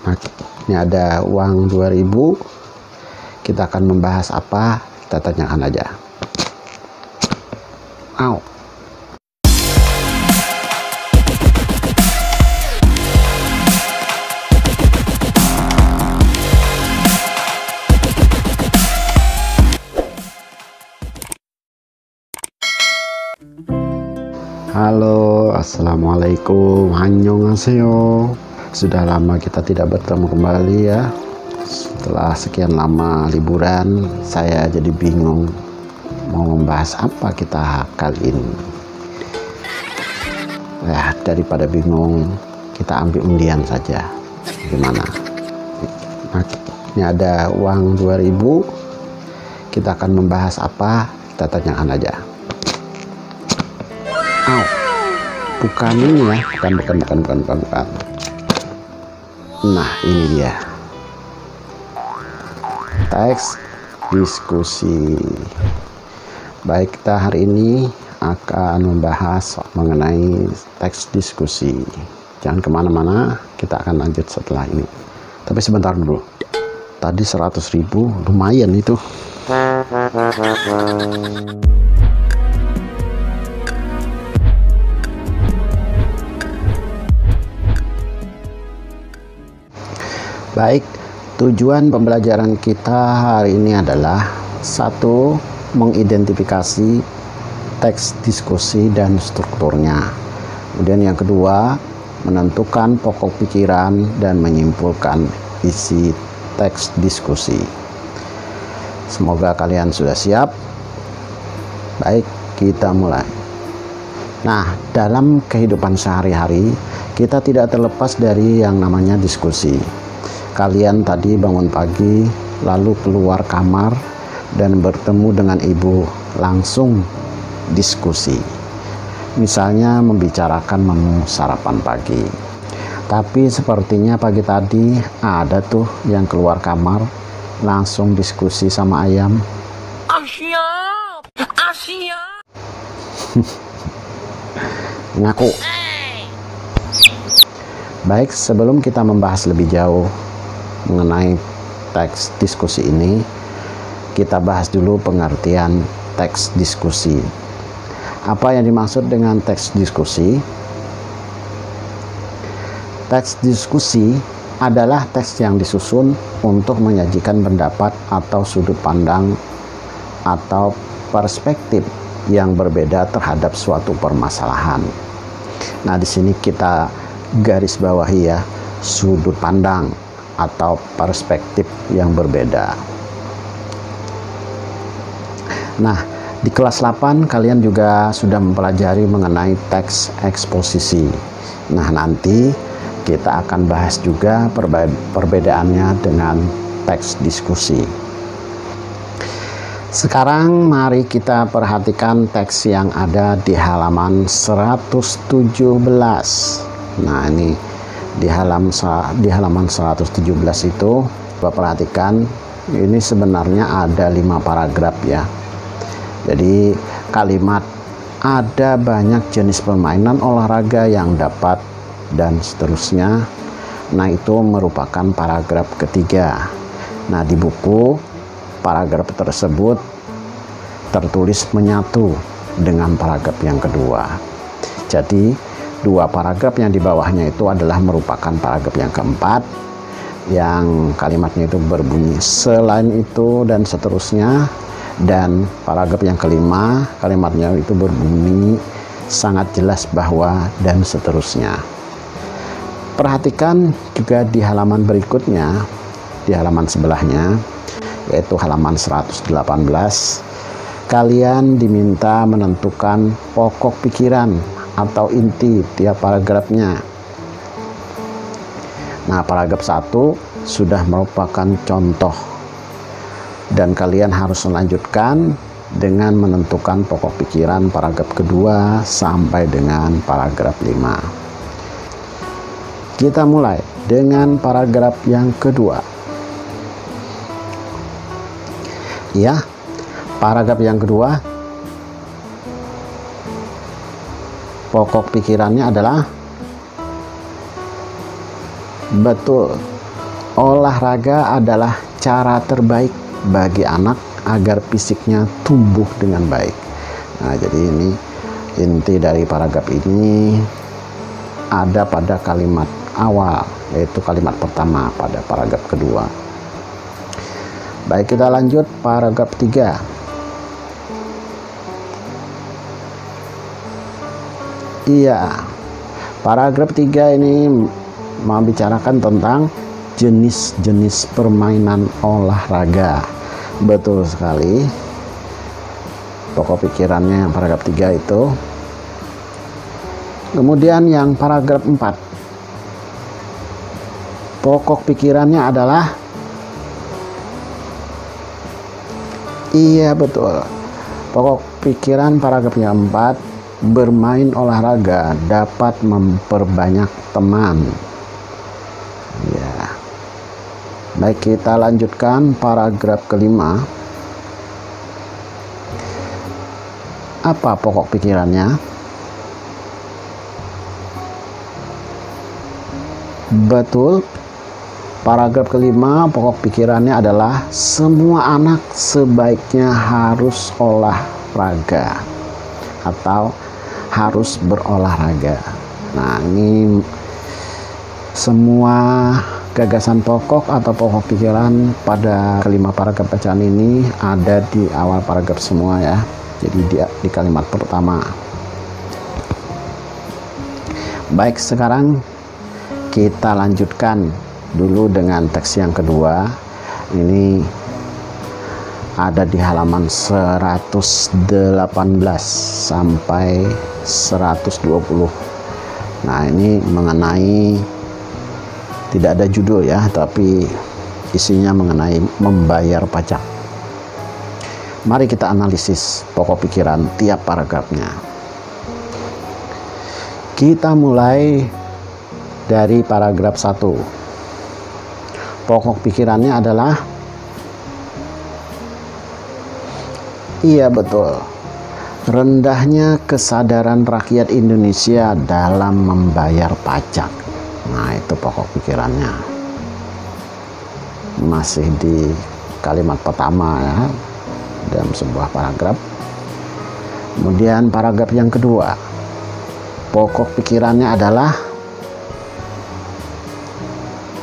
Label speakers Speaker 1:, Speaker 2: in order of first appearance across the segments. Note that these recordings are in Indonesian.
Speaker 1: Nah, ini ada uang 2000. Kita akan membahas apa? Kita tanyakan aja. Au. Halo, assalamualaikum, annyeonghaseyo. Sudah lama kita tidak bertemu kembali ya. Setelah sekian lama liburan, saya jadi bingung mau membahas apa kita kali ini. Ya, daripada bingung, kita ambil undian saja. Gimana? Nah, ini ada uang 2000. Kita akan membahas apa? Kita tanyakan aja. Oh, bukan ini ya, bukan. Nah, ini dia. Teks diskusi. Baik, kita hari ini akan membahas mengenai teks diskusi. Jangan kemana-mana, kita akan lanjut setelah ini. Tapi sebentar dulu. Tadi 100.000, lumayan itu. Baik, tujuan pembelajaran kita hari ini adalah satu, mengidentifikasi teks diskusi dan strukturnya. Kemudian yang kedua, menentukan pokok pikiran dan menyimpulkan isi teks diskusi. Semoga kalian sudah siap. Baik, kita mulai. Nah, dalam kehidupan sehari-hari, kita tidak terlepas dari yang namanya diskusi. Kalian tadi bangun pagi, lalu keluar kamar dan bertemu dengan ibu, langsung diskusi. Misalnya membicarakan menu sarapan pagi. Tapi sepertinya pagi tadi ada tuh yang keluar kamar, langsung diskusi sama ayam. Asyik. Ngaku. Baik, sebelum kita membahas lebih jauh mengenai teks diskusi ini, kita bahas dulu pengertian teks diskusi. Apa yang dimaksud dengan teks diskusi? Teks diskusi adalah teks yang disusun untuk menyajikan pendapat atau sudut pandang atau perspektif yang berbeda terhadap suatu permasalahan. Nah, di sini kita garis bawahi ya, sudut pandang atau perspektif yang berbeda. Nah, di kelas 8 kalian juga sudah mempelajari mengenai teks eksposisi. Nah, nanti kita akan bahas juga perbedaannya dengan teks diskusi. Sekarang mari kita perhatikan teks yang ada di halaman 117. Nah, ini di halaman 117 itu, Bapak perhatikan, ini sebenarnya ada 5 paragraf ya. Jadi kalimat ada banyak jenis permainan olahraga yang dapat dan seterusnya. Nah, itu merupakan paragraf ketiga. Nah, di buku paragraf tersebut tertulis menyatu dengan paragraf yang kedua. Jadi 2 paragraf yang di bawahnya itu adalah merupakan paragraf yang keempat, yang kalimatnya itu berbunyi selain itu dan seterusnya, dan paragraf yang kelima kalimatnya itu berbunyi sangat jelas bahwa dan seterusnya. Perhatikan juga di halaman berikutnya, di halaman sebelahnya, yaitu halaman 118, kalian diminta menentukan pokok pikiran atau inti tiap paragrafnya. Nah, paragraf 1 sudah merupakan contoh dan kalian harus melanjutkan dengan menentukan pokok pikiran paragraf kedua sampai dengan paragraf 5. Kita mulai dengan paragraf yang kedua. Ya, paragraf yang kedua, pokok pikirannya adalah betul, Olahraga adalah cara terbaik bagi anak agar fisiknya tumbuh dengan baik. Nah, jadi ini inti dari paragraf ini ada pada kalimat awal, yaitu kalimat pertama pada paragraf kedua. Baik, kita lanjut paragraf 3. Iya, paragraf 3 ini membicarakan tentang jenis-jenis permainan olahraga. Betul sekali. Pokok pikirannya yang paragraf 3 itu. Kemudian yang paragraf 4. Pokok pikirannya adalah, iya betul. Pokok pikiran paragraf yang 4, bermain olahraga dapat memperbanyak teman. Ya. Baik, kita lanjutkan paragraf kelima. Apa pokok pikirannya? Betul. Paragraf kelima, pokok pikirannya adalah semua anak sebaiknya harus olahraga atau harus berolahraga. Nah, ini semua gagasan pokok atau pokok pikiran pada kelima paragraf bacaan ini ada di awal paragraf semua ya. Jadi di kalimat pertama. Baik, sekarang kita lanjutkan dulu dengan teks yang kedua. Ini ada di halaman 118 sampai 120. Nah, ini mengenai, tidak ada judul ya, tapi isinya mengenai membayar pajak. Mari kita analisis pokok pikiran tiap paragrafnya. Kita mulai dari paragraf 1. Pokok pikirannya adalah, iya betul, rendahnya kesadaran rakyat Indonesia dalam membayar pajak. Nah, itu pokok pikirannya. Masih di kalimat pertama ya, dalam sebuah paragraf. Kemudian paragraf yang kedua, pokok pikirannya adalah,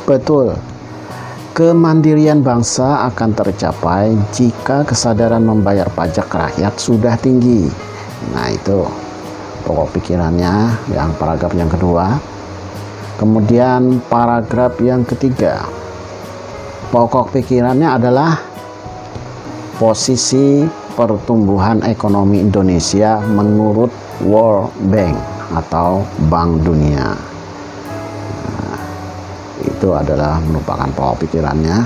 Speaker 1: betul, kemandirian bangsa akan tercapai jika kesadaran membayar pajak rakyat sudah tinggi. Nah, itu pokok pikirannya yang paragraf yang kedua. Kemudian paragraf yang ketiga, pokok pikirannya adalah posisi pertumbuhan ekonomi Indonesia menurut World Bank atau Bank Dunia. Itu adalah merupakan pokok pikirannya.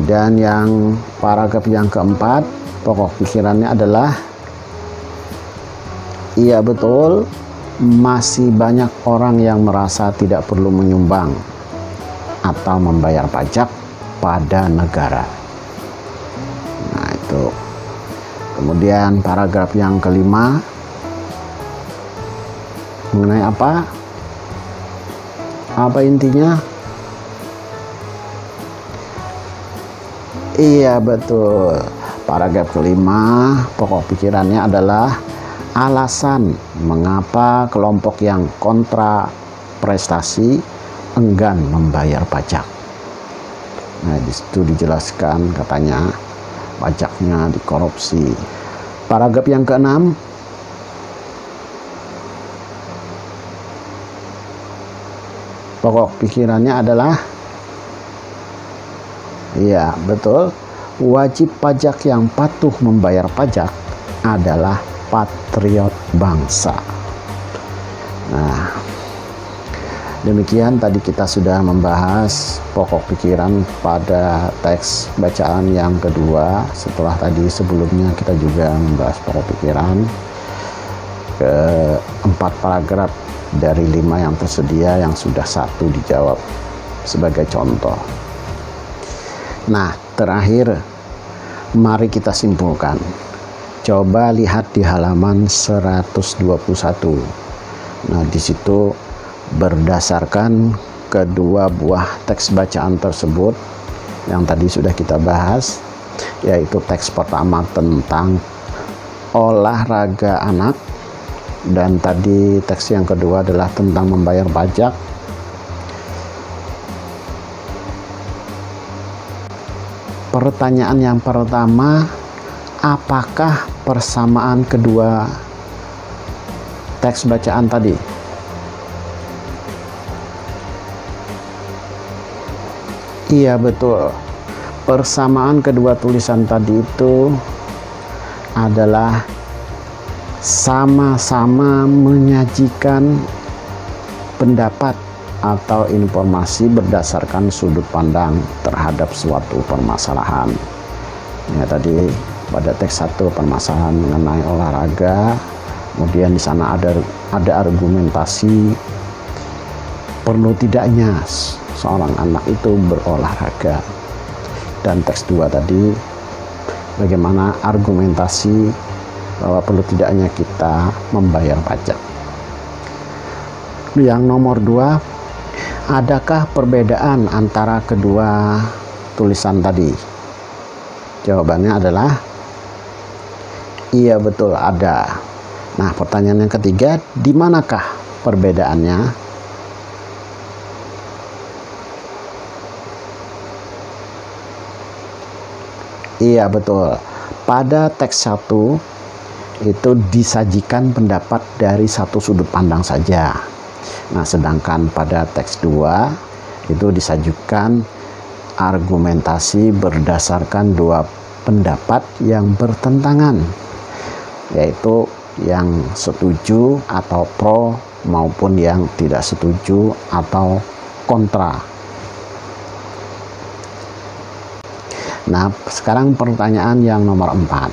Speaker 1: Dan yang paragraf yang keempat, pokok pikirannya adalah, iya betul, masih banyak orang yang merasa tidak perlu menyumbang atau membayar pajak pada negara. Nah, itu. Kemudian paragraf yang kelima mengenai apa? Apa intinya? Iya betul. Paragraf kelima, pokok pikirannya adalah alasan mengapa kelompok yang kontra prestasi enggan membayar pajak. Nah, di situ dijelaskan katanya pajaknya dikorupsi. Paragraf yang keenam, pokok pikirannya adalah, iya betul, wajib pajak yang patuh membayar pajak adalah patriot bangsa. Nah, demikian tadi kita sudah membahas pokok pikiran pada teks bacaan yang kedua. Setelah tadi sebelumnya kita juga membahas pokok pikiran ke 4 paragraf dari 5 yang tersedia, yang sudah 1 dijawab sebagai contoh. Nah, terakhir mari kita simpulkan. Coba lihat di halaman 121. Nah, di situ berdasarkan kedua buah teks bacaan tersebut yang tadi sudah kita bahas, yaitu teks pertama tentang olahraga anak, dan tadi teks yang kedua adalah tentang membayar pajak. Pertanyaan yang pertama, apakah persamaan kedua teks bacaan tadi? Iya, betul. Persamaan kedua tulisan tadi itu adalah sama-sama menyajikan pendapat atau informasi berdasarkan sudut pandang terhadap suatu permasalahan. Ya, tadi pada teks 1 permasalahan mengenai olahraga, kemudian di sana ada argumentasi perlu tidaknya seorang anak itu berolahraga, dan teks 2 tadi bagaimana argumentasi bahwa perlu tidaknya kita membayar pajak. Yang nomor 2, adakah perbedaan antara kedua tulisan tadi? Jawabannya adalah iya, betul, ada. Nah, pertanyaan yang ketiga, di manakah perbedaannya? Iya, betul. Pada teks 1 itu disajikan pendapat dari satu sudut pandang saja. Nah, sedangkan pada teks 2 itu disajikan argumentasi berdasarkan dua pendapat yang bertentangan, yaitu yang setuju atau pro maupun yang tidak setuju atau kontra. Nah, sekarang pertanyaan yang nomor 4.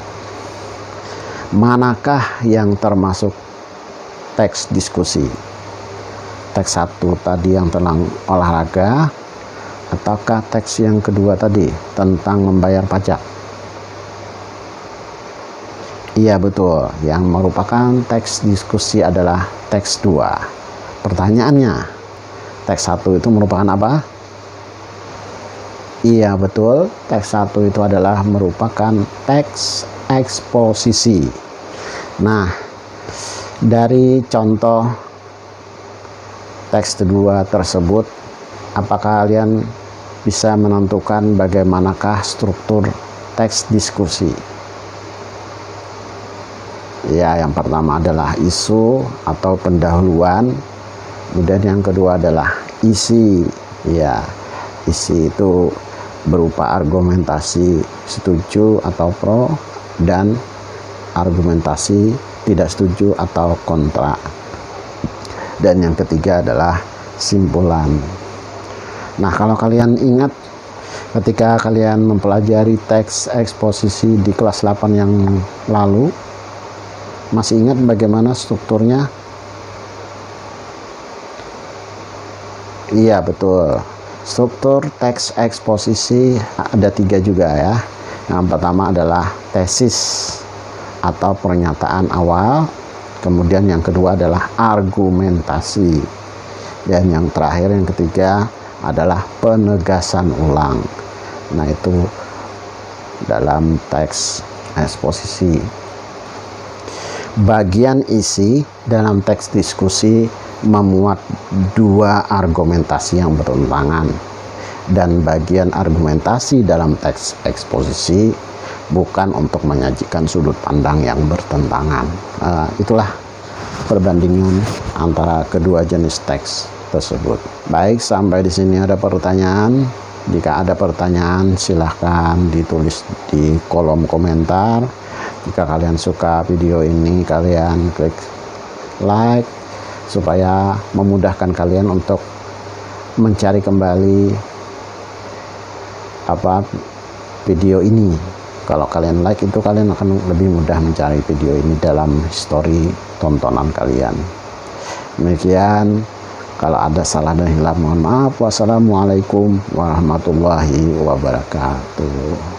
Speaker 1: Manakah yang termasuk teks diskusi? Teks 1 tadi yang tentang olahraga, ataukah teks yang kedua tadi tentang membayar pajak? Iya, betul. Yang merupakan teks diskusi adalah teks 2. Pertanyaannya, teks 1 itu merupakan apa? Iya, betul. Teks 1 itu adalah merupakan teks eksposisi. Nah, dari contoh teks kedua tersebut, apakah kalian bisa menentukan bagaimanakah struktur teks diskusi? Ya, yang pertama adalah isu atau pendahuluan, kemudian yang kedua adalah isi. Ya, isi itu berupa argumentasi setuju atau pro, dan argumentasi tidak setuju atau kontra. Dan yang ketiga adalah simpulan. Nah, kalau kalian ingat ketika kalian mempelajari teks eksposisi di kelas 8 yang lalu, masih ingat bagaimana strukturnya? Iya, betul. Struktur teks eksposisi ada 3 juga ya. Yang pertama adalah tesis atau pernyataan awal, kemudian yang kedua adalah argumentasi, dan yang terakhir, yang ketiga adalah penegasan ulang. Nah, itu dalam teks eksposisi. Bagian isi dalam teks diskusi memuat 2 argumentasi yang bertentangan, dan bagian argumentasi dalam teks eksposisi bukan untuk menyajikan sudut pandang yang bertentangan. Itulah perbandingan antara kedua jenis teks tersebut. Baik, sampai di sini ada pertanyaan. Jika ada pertanyaan, silahkan ditulis di kolom komentar. Jika kalian suka video ini, kalian klik like supaya memudahkan kalian untuk mencari kembali video ini. Kalau kalian like, itu kalian akan lebih mudah mencari video ini dalam histori tontonan kalian. Demikian, kalau ada salah dan hilaf mohon maaf. Wassalamualaikum warahmatullahi wabarakatuh.